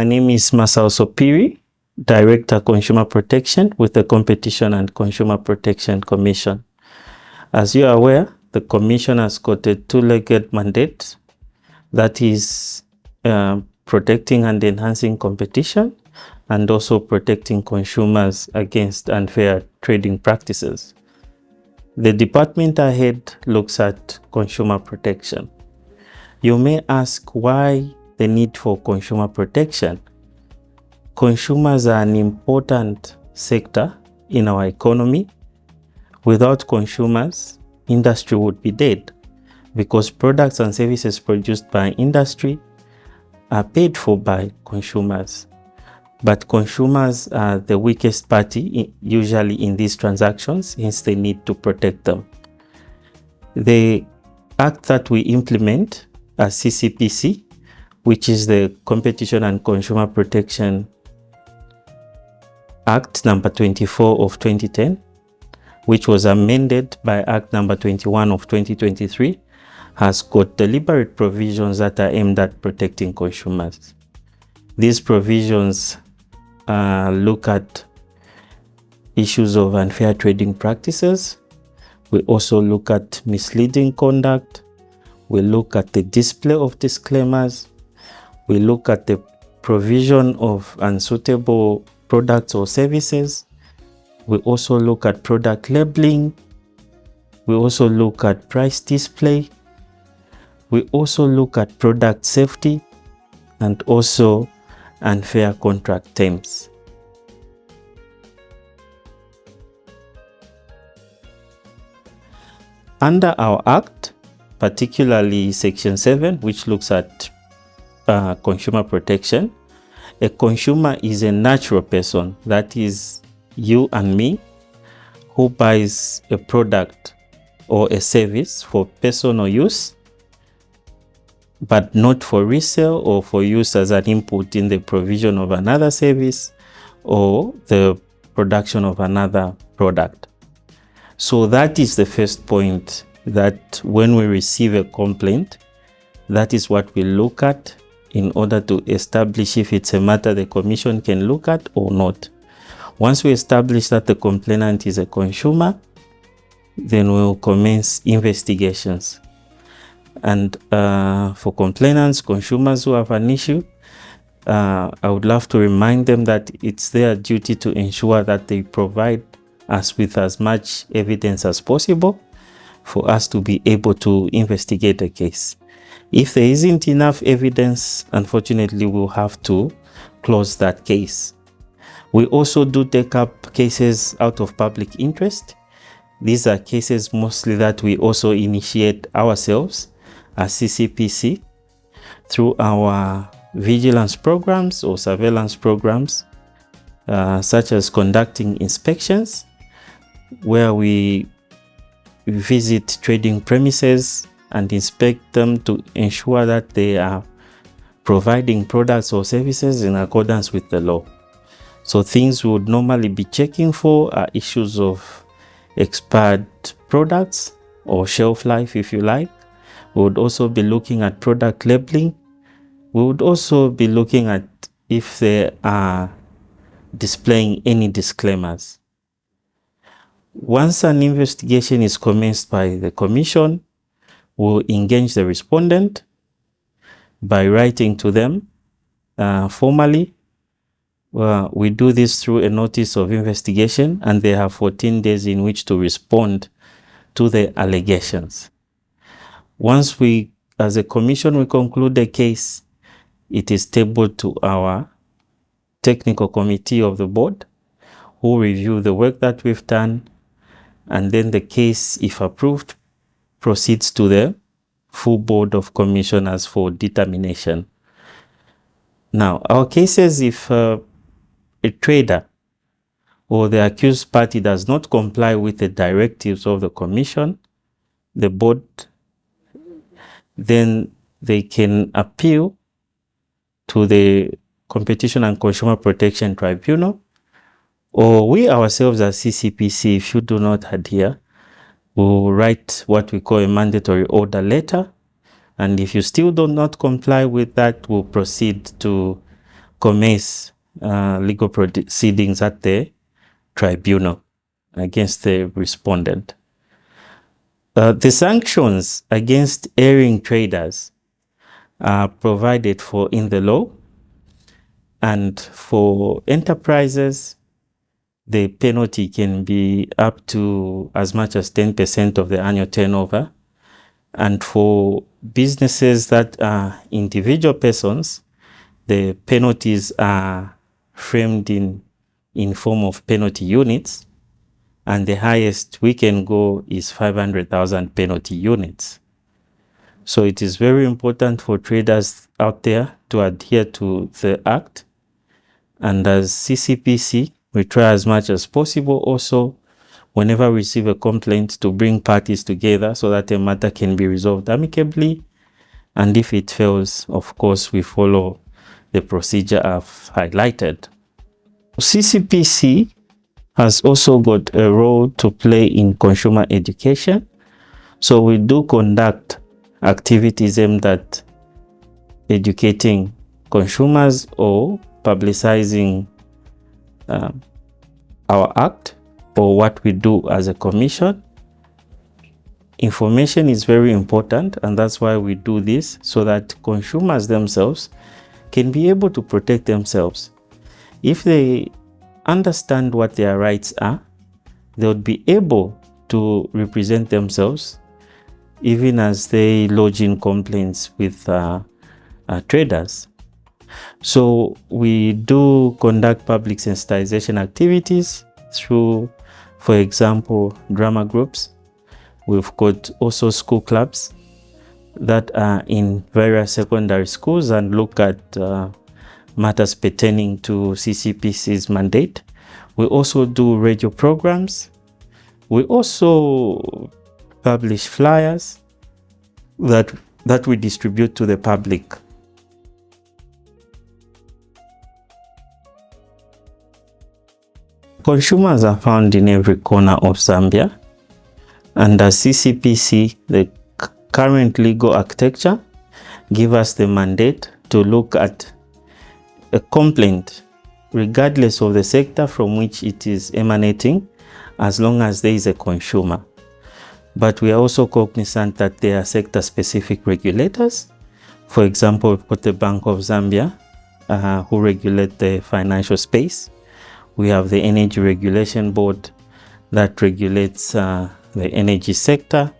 My name is Masao Sopiri, Director Consumer Protection with the Competition and Consumer Protection Commission. As you are aware, the Commission has got a two-legged mandate, that is protecting and enhancing competition and also protecting consumers against unfair trading practices. The department ahead looks at consumer protection. You may ask why the need for consumer protection. Consumers are an important sector in our economy. Without consumers, industry would be dead, because products and services produced by industry are paid for by consumers. But consumers are the weakest party usually in these transactions, hence they need to protect them. The act that we implement as CCPC, which is the Competition and Consumer Protection Act number 24 of 2010, which was amended by Act number 21 of 2023, has got deliberate provisions that are aimed at protecting consumers. These provisions look at issues of unfair trading practices. We also look at misleading conduct. We look at the display of disclaimers. We look at the provision of unsuitable products or services. We also look at product labeling. We also look at price display. We also look at product safety and also unfair contract terms. Under our Act, particularly Section 7, which looks at consumer protection, a consumer is a natural person, that is you and me, who buys a product or a service for personal use, but not for resale or for use as an input in the provision of another service or the production of another product. So that is the first point, that when we receive a complaint, that is what we look at in order to establish if it's a matter the Commission can look at or not. Once we establish that the complainant is a consumer, then we will commence investigations. And for complainants, consumers who have an issue, I would love to remind them that it's their duty to ensure that they provide us with as much evidence as possible for us to be able to investigate a case. If there isn't enough evidence, unfortunately, we'll have to close that case. We also do take up cases out of public interest. These are cases mostly that we also initiate ourselves as CCPC through our vigilance programs or surveillance programs, such as conducting inspections, where we visit trading premises and inspect them to ensure that they are providing products or services in accordance with the law. So things we would normally be checking for are issues of expired products or shelf life, if you like. We would also be looking at product labeling. We would also be looking at if they are displaying any disclaimers. Once an investigation is commenced by the Commission, we'll engage the respondent by writing to them formally. We do this through a notice of investigation, and they have 14 days in which to respond to the allegations. Once we, as a Commission, we conclude the case, it is tabled to our technical committee of the board, who review the work that we've done, and then the case, if approved, proceeds to the full board of commissioners for determination. Now, our cases, if a trader or the accused party does not comply with the directives of the Commission, the board, then they can appeal to the Competition and Consumer Protection Tribunal, or we ourselves as CCPC, if you do not adhere, we'll write what we call a mandatory order letter, and if you still do not comply with that, we'll proceed to commence legal proceedings at the tribunal against the respondent. The sanctions against erring traders are provided for in the law, and for enterprises, the penalty can be up to as much as 10% of the annual turnover. And for businesses that are individual persons, the penalties are framed in form of penalty units, and the highest we can go is 500,000 penalty units. So it is very important for traders out there to adhere to the Act. And as CCPC, we try as much as possible also, whenever we receive a complaint, to bring parties together so that a matter can be resolved amicably. And if it fails, of course, we follow the procedure I've highlighted. CCPC has also got a role to play in consumer education. So we do conduct activities aimed at educating consumers or publicizing our act or what we do as a commission. Information is very important, and that's why we do this, so that consumers themselves can be able to protect themselves. If they understand what their rights are, they would be able to represent themselves even as they lodge in complaints with traders. So we do conduct public sensitization activities through, for example, drama groups. We've got also school clubs that are in various secondary schools and look at matters pertaining to CCPC's mandate. We also do radio programs. We also publish flyers that we distribute to the public. Consumers are found in every corner of Zambia, and as CCPC, the current legal architecture gives us the mandate to look at a complaint regardless of the sector from which it is emanating, as long as there is a consumer. But we are also cognizant that there are sector-specific regulators. For example, we've got the Bank of Zambia, who regulate the financial space. We have the Energy Regulation Board that regulates the energy sector.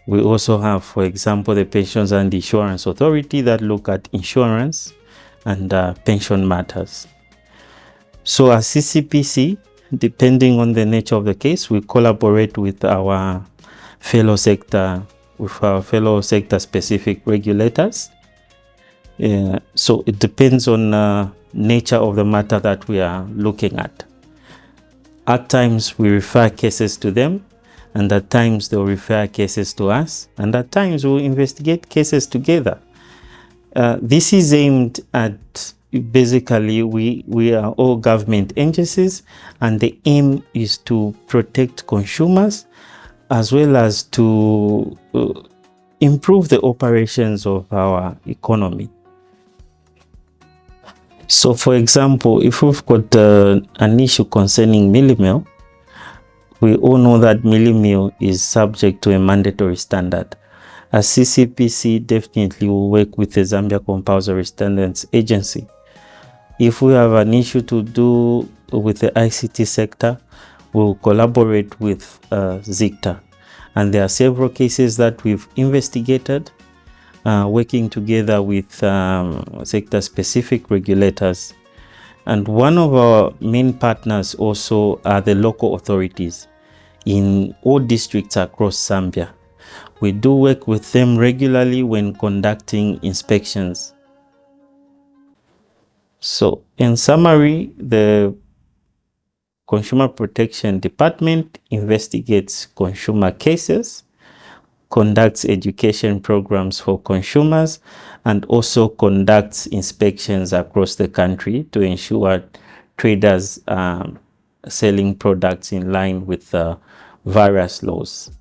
We also have, for example, the Pensions and Insurance Authority that look at insurance and pension matters. So as CCPC, depending on the nature of the case, we collaborate with our fellow sector specific regulators. So it depends on nature of the matter that we are looking at. At times we refer cases to them, and at times they'll refer cases to us, and at times we'll investigate cases together. This is aimed at, basically, we are all government agencies, and the aim is to protect consumers as well as to improve the operations of our economy. So, for example, if we've got an issue concerning mealie meal, we all know that mealie meal is subject to a mandatory standard. As CCPC, definitely will work with the Zambia Compulsory Standards Agency. If we have an issue to do with the ICT sector, we'll collaborate with ZICTA. And there are several cases that we've investigated, working together with sector-specific regulators. And one of our main partners also are the local authorities in all districts across Zambia. We do work with them regularly when conducting inspections. So, in summary, the Consumer Protection Department investigates consumer cases, conducts education programs for consumers, and also conducts inspections across the country to ensure traders are selling products in line with various laws.